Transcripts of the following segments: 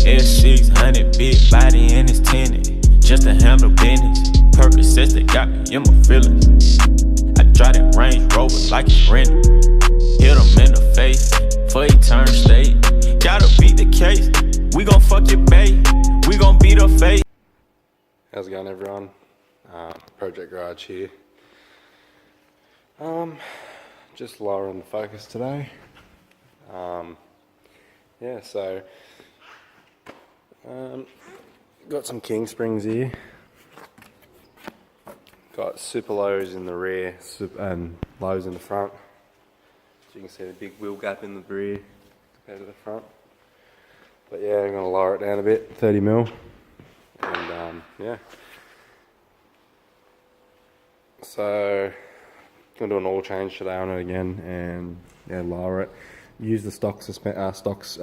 X600, big body and it's tinted. Just to handle business. Purpose says they got me in my feelings. I drive that Range Rover like it's rented. Hit him in the face for he turn state. Gotta beat the case. We gon' fuck your bae. We gon' beat her face. How's it going, everyone? Project Garage here. Just lowering the focus today. Yeah, so got some king springs here. Got super lows in the rear and lows in the front. As you can see, the big wheel gap in the rear compared to the front. But yeah, I'm gonna lower it down a bit, 30 mil, and yeah. So gonna do an oil change today on it again, and yeah, lower it. Use the stock shocks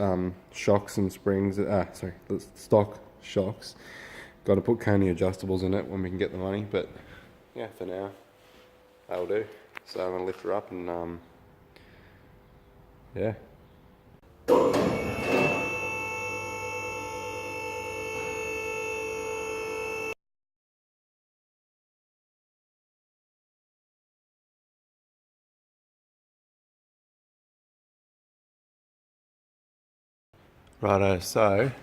and springs. Sorry, the stock shocks. Got to put Coney adjustables in it when we can get the money, but yeah, for now that'll do. So I'm gonna lift her up and yeah. Righto, so a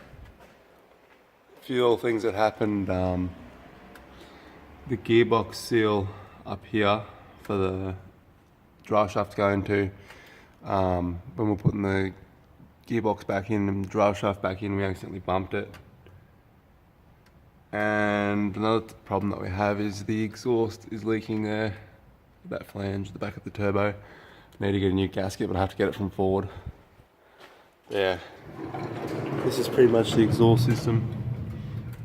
few little things that happened. The gearbox seal up here for the drive shaft to go into. When we're putting the gearbox back in and the drive shaft back in, we accidentally bumped it. And another problem that we have is the exhaust is leaking there. That flange, the back of the turbo. Need to get a new gasket, but I have to get it from Ford. Yeah, this is pretty much the exhaust system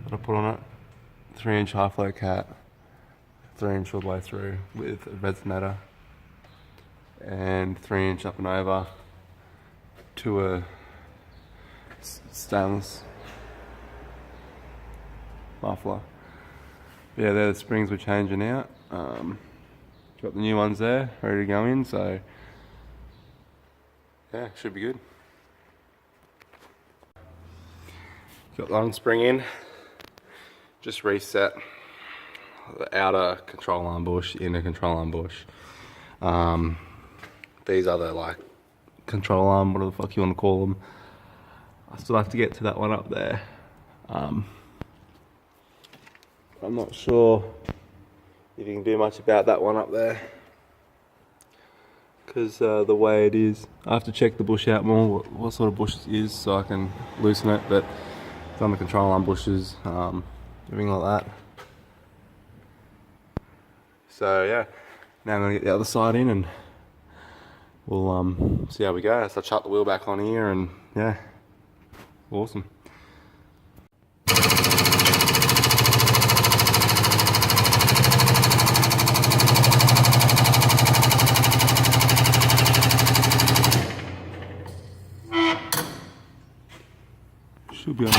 that I put on it. 3-inch high flow cat, 3-inch all the way through with a resonator, and 3-inch up and over to a stainless muffler. Yeah, they're the springs we're changing out. Got the new ones there, ready to go in, so yeah, should be good. Got the long spring in, just reset the outer control arm bush, inner control arm bush. These are the like control arm, whatever the fuck you want to call them. I still have to get to that one up there. I'm not sure if you can do much about that one up there, because the way it is, I have to check the bush out more, what sort of bush it is, so I can loosen it. But it's on the control arm bushes, everything like that. So yeah, now I'm gonna get the other side in and we'll see how we go. So I chuck the wheel back on here and yeah, awesome. Should be on.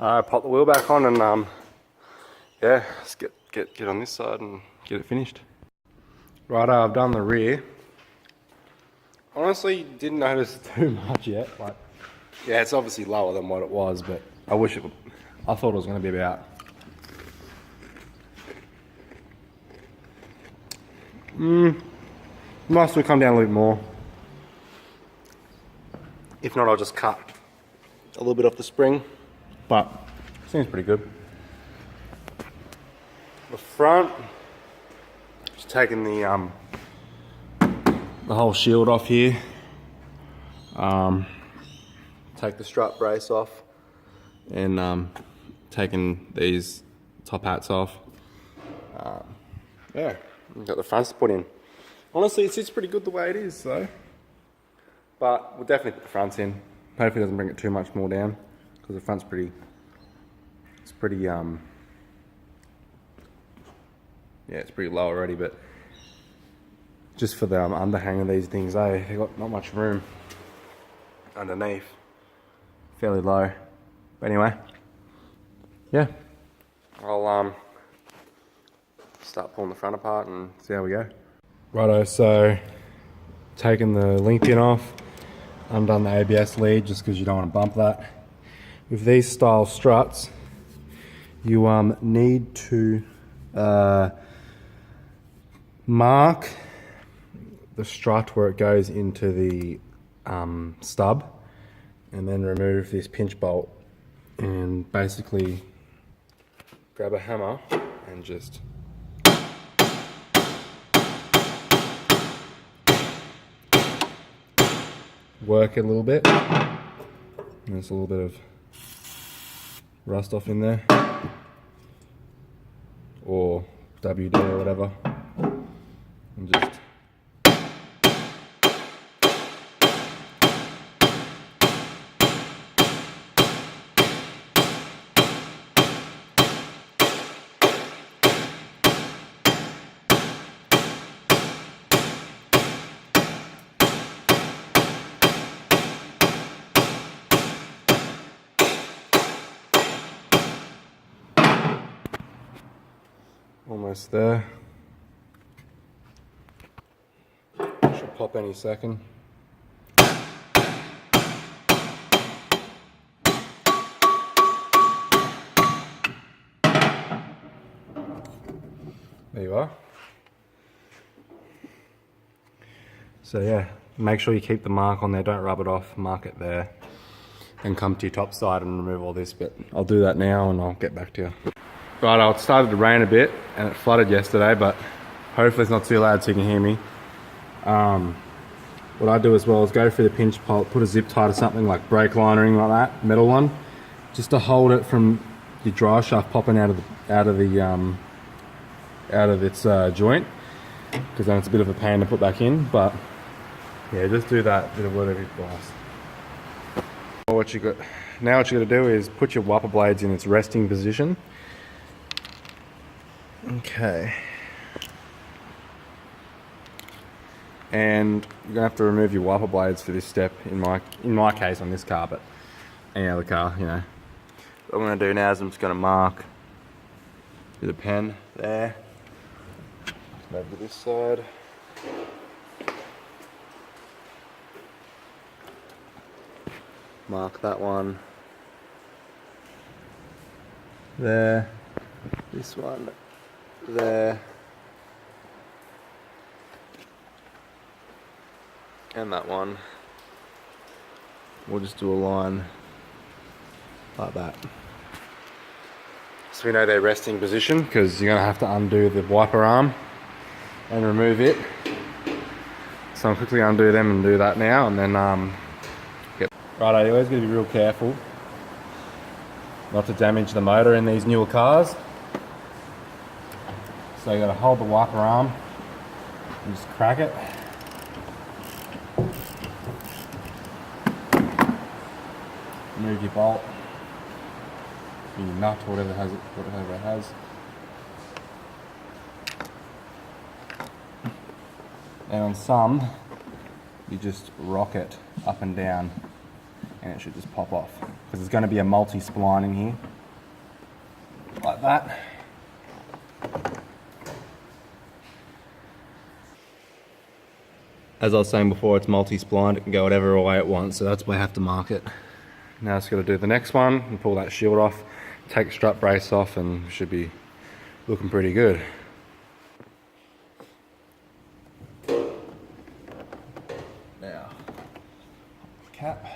Alright, pop the wheel back on and yeah, let's get on this side and get it finished. Righto, I've done the rear. Honestly, didn't notice too much yet. Like, yeah, it's obviously lower than what it was, but I wish it would. I thought it was going to be about nice to come down a little bit more. If not, I'll just cut a little bit off the spring, but seems pretty good. The front, just taking the whole shield off here. Take the strut brace off, and taking these top hats off. Yeah, got the fronts to put in. Honestly, it sits pretty good the way it is, though. But we'll definitely put the fronts in. Hopefully it doesn't bring it too much more down, because the front's pretty, it's pretty, yeah, it's pretty low already, but just for the underhang of these things, they've got not much room underneath. Fairly low. But anyway, yeah, I'll start pulling the front apart and see how we go. Righto, so taking the link pin off, undone the ABS lead just because you don't want to bump that. With these style struts, you need to mark the strut where it goes into the stub, and then remove this pinch bolt and basically grab a hammer and just work it a little bit. There's a little bit of rust off in there, or WD or whatever, and just almost there. Should pop any second. There you are. So yeah, make sure you keep the mark on there, don't rub it off, mark it there. Then come to your top side and remove all this bit. I'll do that now and I'll get back to you. Right, it started to rain a bit and it flooded yesterday, but hopefully it's not too loud so you can hear me. What I do as well is go through the pinch bolt, put a zip tie to something like brake linering like that, metal one, just to hold it from your drive shaft popping out of its joint, because then it's a bit of a pain to put back in. But yeah, just do that, bit of whatever advice. What you got now, what you got to do is put your wiper blades in its resting position. Okay. And you're gonna have to remove your wiper blades for this step. In my case on this car, but any other car, you know. What I'm gonna do now is I'm just gonna mark with a pen there. Over to this side. Mark that one there. This one there. And that one. We'll just do a line like that. So we know their resting position, because you're going to have to undo the wiper arm and remove it. So I'll quickly undo them and do that now, and then Right, you always got to be real careful not to damage the motor in these newer cars. So you got to hold the wiper arm and just crack it. Remove your bolt, your nut, whatever it has. And on some, you just rock it up and down, and it should just pop off. Because there's going to be a multi-spline in here, like that. As I was saying before, it's multi-splined, it can go whatever way it wants, so that's why I have to mark it. Now it's got to do the next one and pull that shield off, take the strut brace off, and it should be looking pretty good. Now, cap.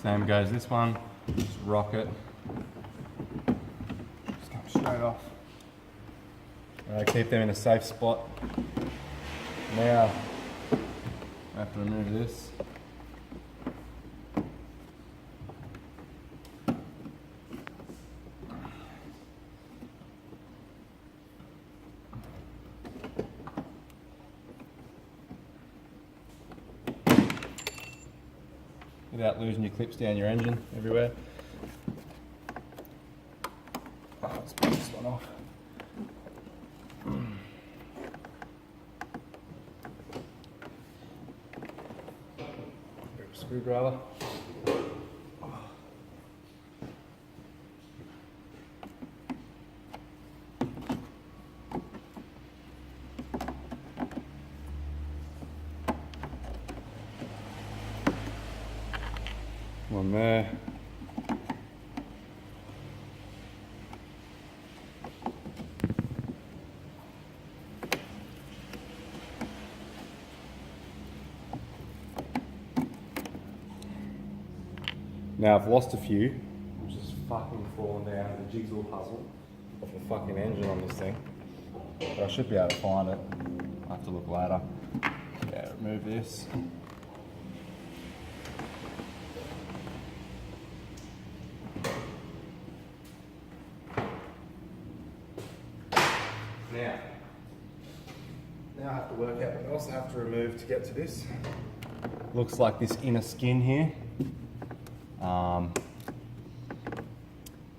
Same goes this one, just rock it, just come straight off. Alright, keep them in a safe spot. Now, I have to remove this. Without losing your clips down your engine everywhere. Oh, let's put this one off. There screwdriver. One there. Now I've lost a few. I'm just fucking falling down the jigsaw puzzle of the fucking engine on this thing. But I should be able to find it. I'll have to look later. Yeah, remove this. Now I have to work out what else I have to remove to get to this. Looks like this inner skin here.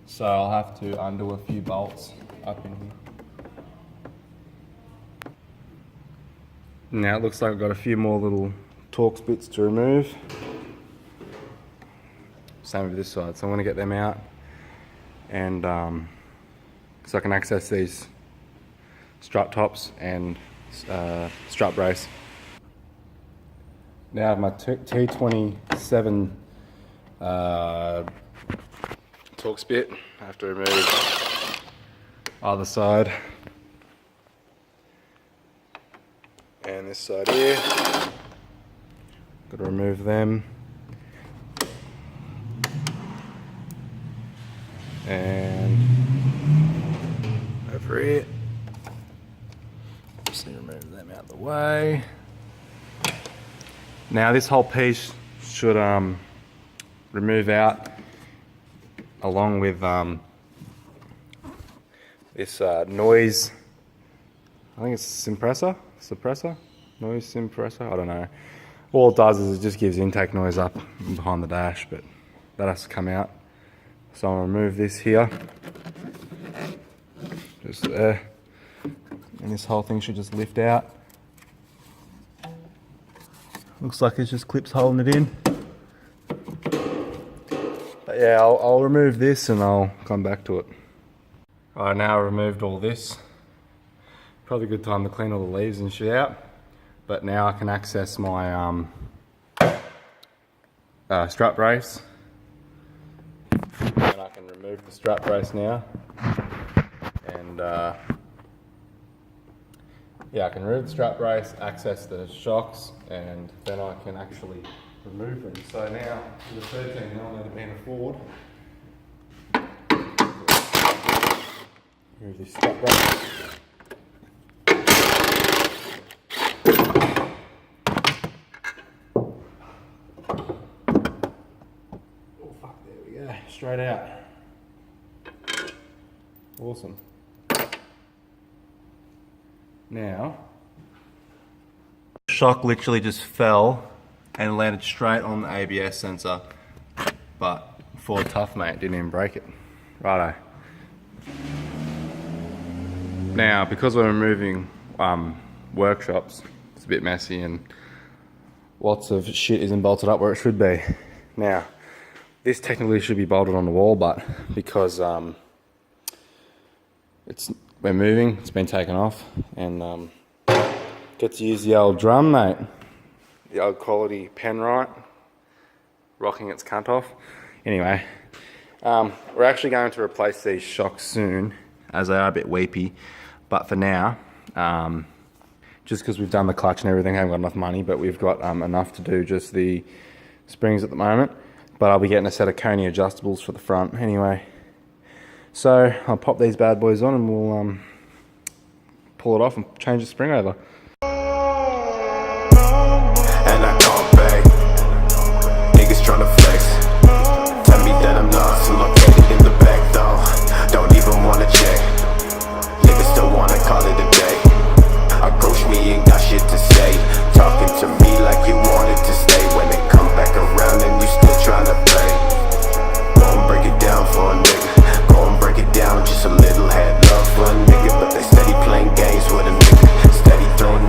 So I'll have to undo a few bolts up in here. Now it looks like I've got a few more little Torx bits to remove. Same with this side, so I want to get them out and so I can access these strut tops and strut brace. Now I have my T27 Torx bit. I have to remove other side and this side here. Got to remove them. And over it. Just need to remove them out of the way. Now this whole piece should remove out along with this noise. I think it's suppressor, noise suppressor. I don't know. All it does is it just gives intake noise up behind the dash, but that has to come out. So I'll remove this here, just there, and this whole thing should just lift out. Looks like it's just clips holding it in. But yeah, I'll remove this and I'll come back to it. Alright, now I removed all this. Probably a good time to clean all the leaves and shit out. But now I can access my strut brace. And I can remove the strut brace now. And yeah, I can remove the strut brace, access the shocks, and then I can actually remove them. So now, with the 13mm being a Ford, remove this strut brace. Oh fuck, there we go, straight out. Awesome. Now, shock literally just fell and landed straight on the ABS sensor, but Ford Tough Mate didn't even break it. Righto. Now, because we're removing workshops, it's a bit messy and lots of shit isn't bolted up where it should be. Now, this technically should be bolted on the wall, but because we're moving, it's been taken off, and get to use the old drum, mate. The old quality Penrite, rocking its cunt off. Anyway, we're actually going to replace these shocks soon, as they are a bit weepy. But for now, just because we've done the clutch and everything, I haven't got enough money, but we've got enough to do just the springs at the moment. But I'll be getting a set of Coney adjustables for the front anyway. So I'll pop these bad boys on and we'll pull it off and change the spring over. And I call back, niggas tryna flex. Tell me that I'm lost and located in the back though. Don't even wanna check. Niggas still wanna call it a day. Approach me and got shit to say. Talking to me like you wanted to stay. When they come back around and you still tryna play. Go and break it down for a nigga. Go and break it down, just a little. Had love for a nigga, but they steady playing games with a nigga. Steady throwing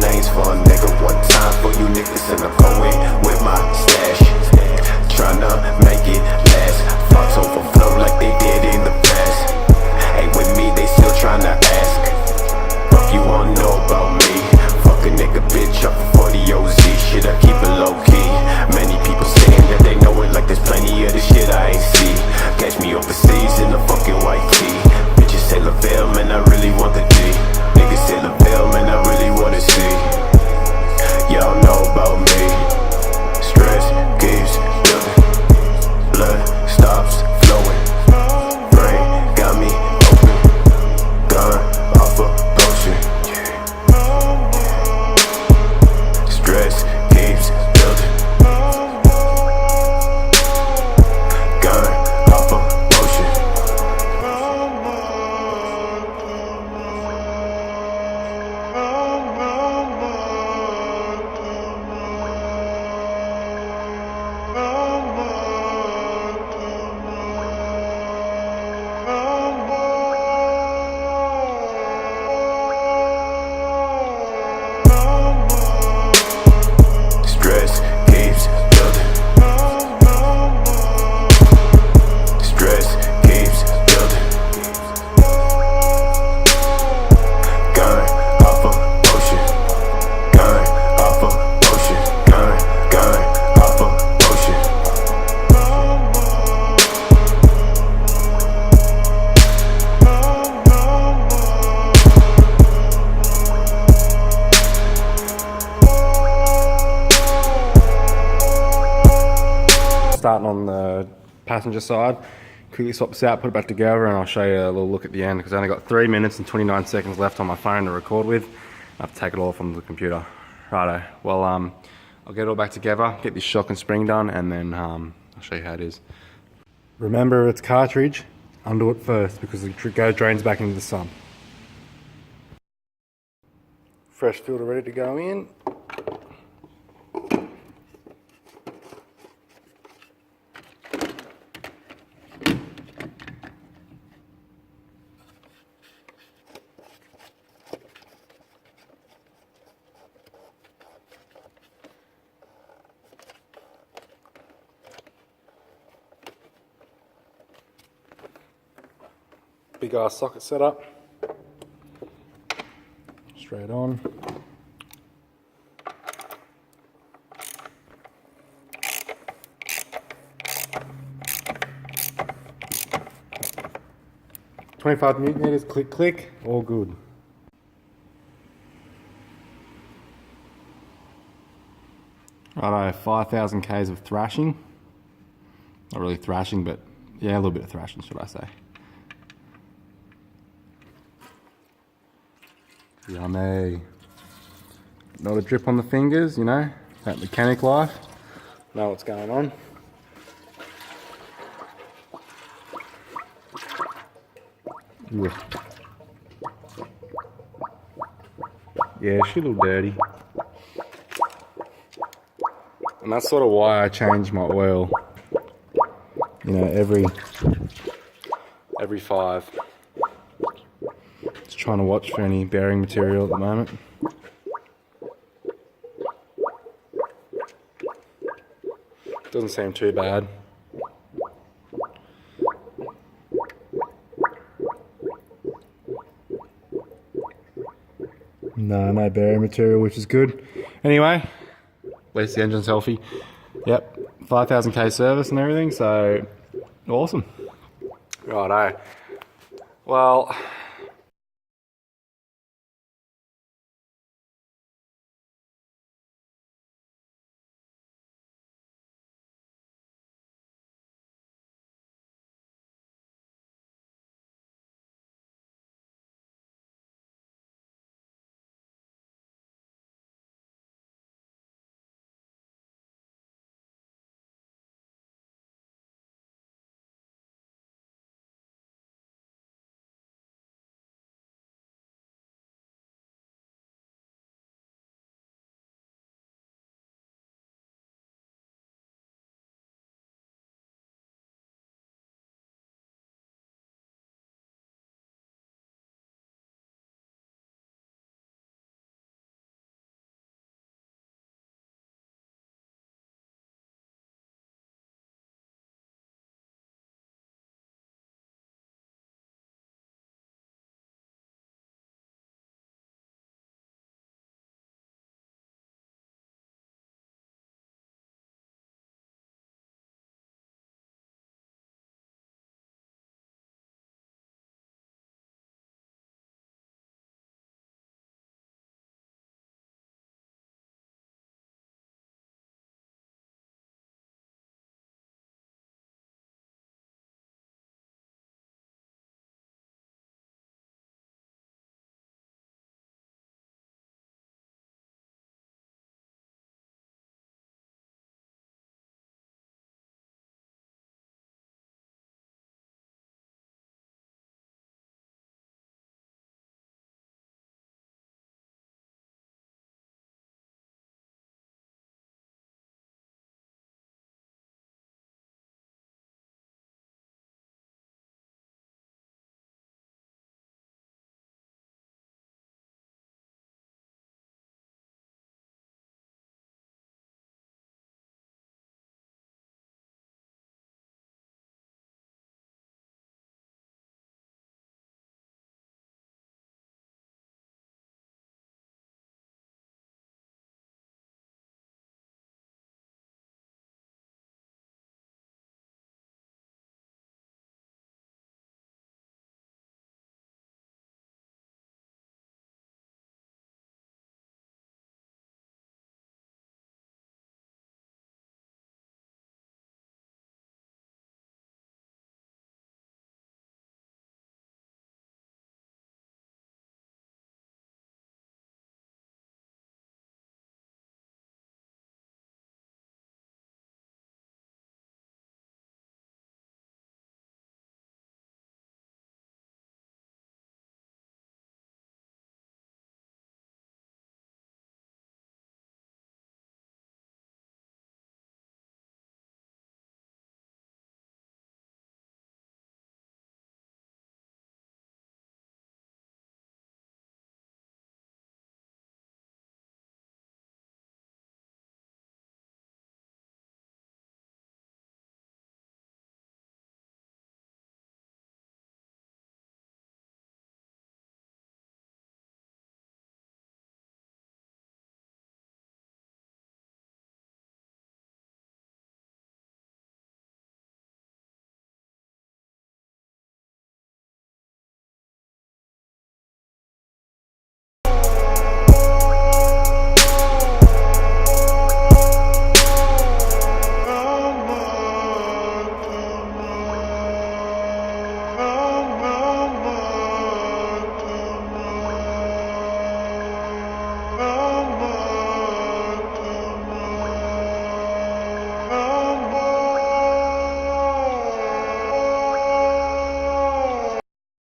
starting on the passenger side. Quickly swap this out, put it back together, and I'll show you a little look at the end because I only got 3 minutes and 29 seconds left on my phone to record with. I have to take it all from the computer. Righto, well, I'll get it all back together, get this shock and spring done, and then I'll show you how it is. Remember, it's cartridge, undo it first because the go drains back into the sun. Fresh filter ready to go in. Big ass socket setup. Straight on. $25 newton meters, click, click, all good. Righto, 5,000 Ks of thrashing. Not really thrashing, but yeah, a little bit of thrashing, should I say. Yummy. Not a drip on the fingers, you know, that mechanic life. Know what's going on. Yeah, she's a little dirty. And that's sort of why I change my oil, you know, every 5. Just trying to watch for any bearing material at the moment. Doesn't seem too bad. No bearing material, which is good. Anyway, at least the engine's healthy. Yep, 5,000 K service and everything, so awesome. Righto. Well,